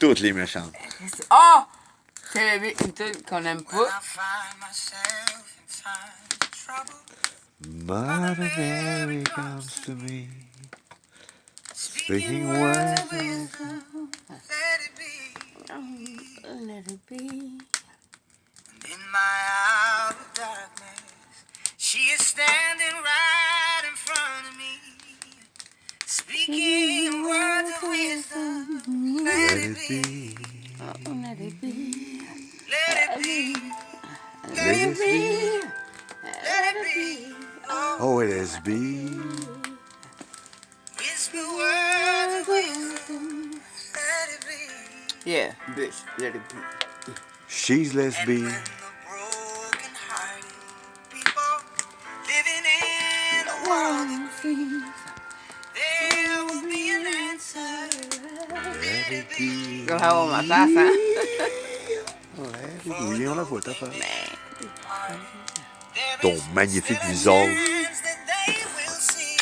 toutes les méchantes. Ah! C'est une tune qu'on aime pas. Mother Mary comes to me, speaking words of wisdom. Let it be. Let it be. In my hour of darkness, she is standing right in front of me, speaking words of wisdom. Let it be. Let it be. Let it be. Let it be. Let it be. Oh, it is be. Whisper words of wisdom. Let it be. Yeah, bitch. Let it be. She's lesbian. And when the broken-hearted people living in the world agree, there will be an answer. Let it be. Gonna have on my face, hein? Oui, on la voit, ta femme. There Ton is magnifique still a visage. chance that they will see.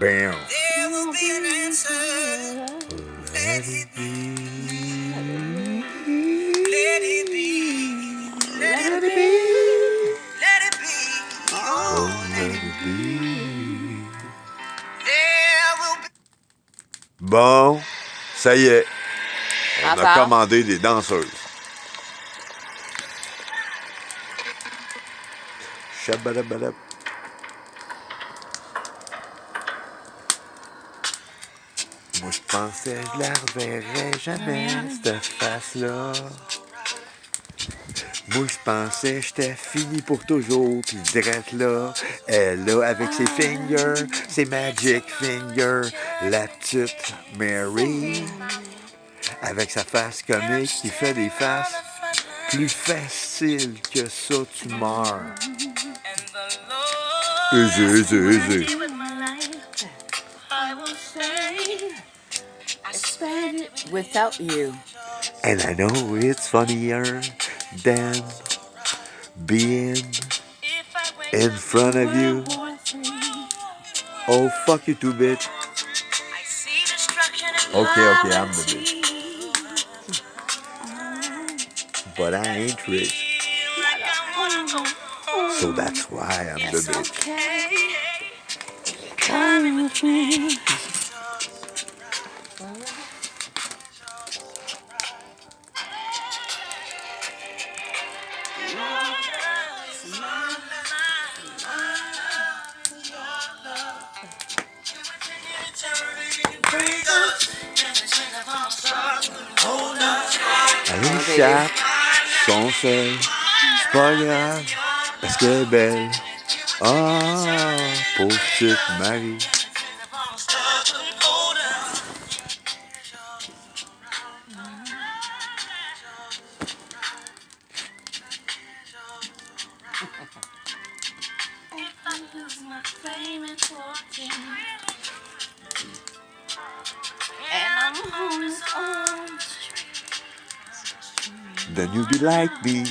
Bam. There will be an answer. Let it be. Let it be. Let it be. Let it be. Oh, let it be. There will be. Bon, ça y est. On a Attends. commandé des danseuses. Chabadabadab. Moi, je pensais que je la reverrais jamais, cette face-là. Moi, je pensais que j'étais fini pour toujours, pis direct là, elle là, avec ses fingers, ses magic fingers, la petite Mary, avec sa face comique qui fait des faces plus faciles que ça, tu meurs. Easy, easy, easy. I spent it without you. And I know it's funnier than being in front of you. Oh, fuck you too, bitch. Okay, I'm the bitch. But I ain't rich. So that's why I'm the bitch. Come with me. Alicia, son seul, c'est pas grave, parce qu'elle est belle. Ah, pauvre petite Marie. Then you'll be like me.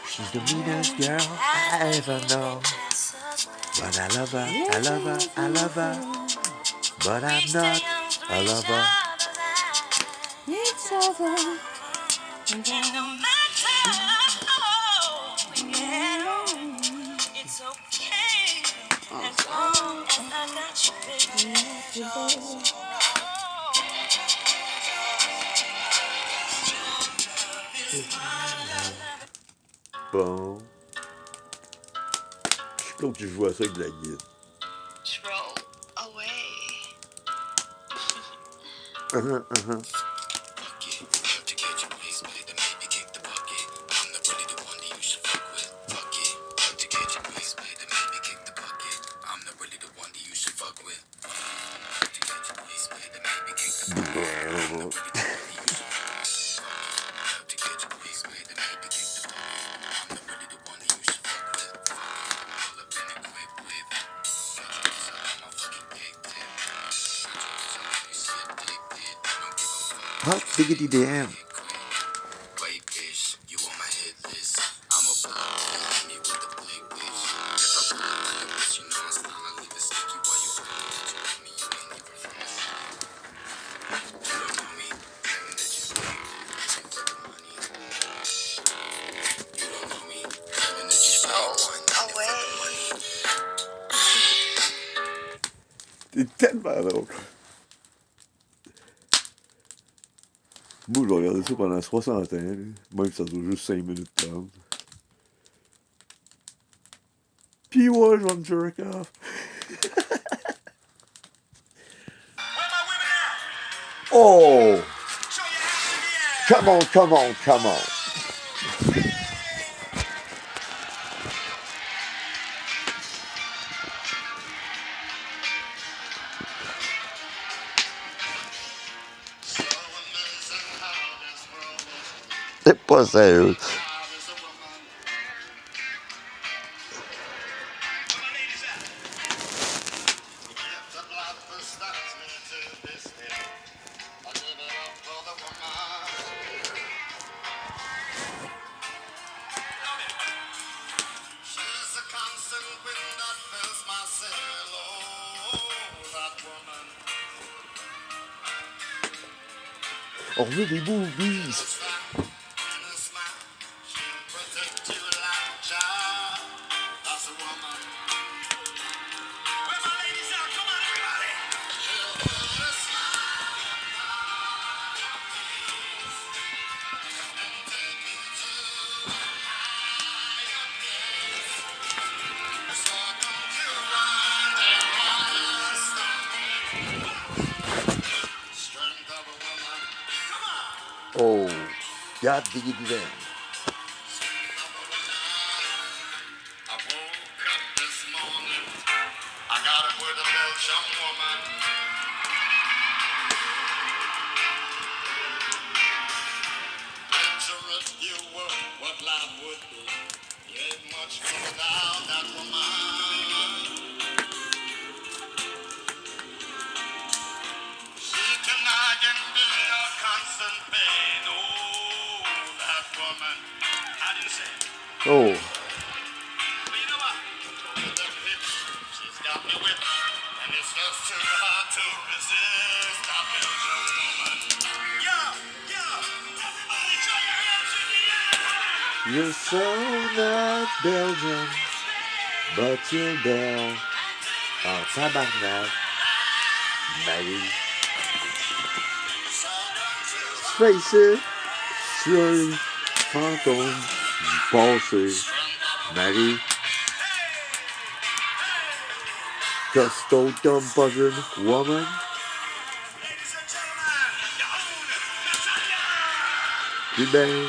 She's the meanest girl I ever know. But I love her, I love her, I love her. But I'm not a lover. It's over. It's okay as long as I got you, baby. Bon. Je trouve que je vois ça avec de la guide. Throw away. Hot diggity damn. C'est tellement drôle. Moi, je vais regarder ça pendant 60 ans, là. Même si ça dure juste 5 minutes 30. Puis ouais, je vais me jerk off. Oh! Come on, come on, come on. C'est pas sérieux. On veut des boobies. Oh, God diggity then. I woke up this morning. I got up with a Belgian woman. Picture if you were what life would be. You ain't much fun without that woman. She can hide and be your constant pain. Oh, that woman. How do you say it? Oh, But you know what? With the pitch, she's got me whipped. And it's just too hard to resist that Belgian woman. Everybody throw your hands in the air. you're so not Belgian, but you're belle. En tabarnak, Marie. Face it, sur fantôme du passé. Marie. Costaud comme pas une woman. Ladies and gentlemen, your own Natalia! Puis ben,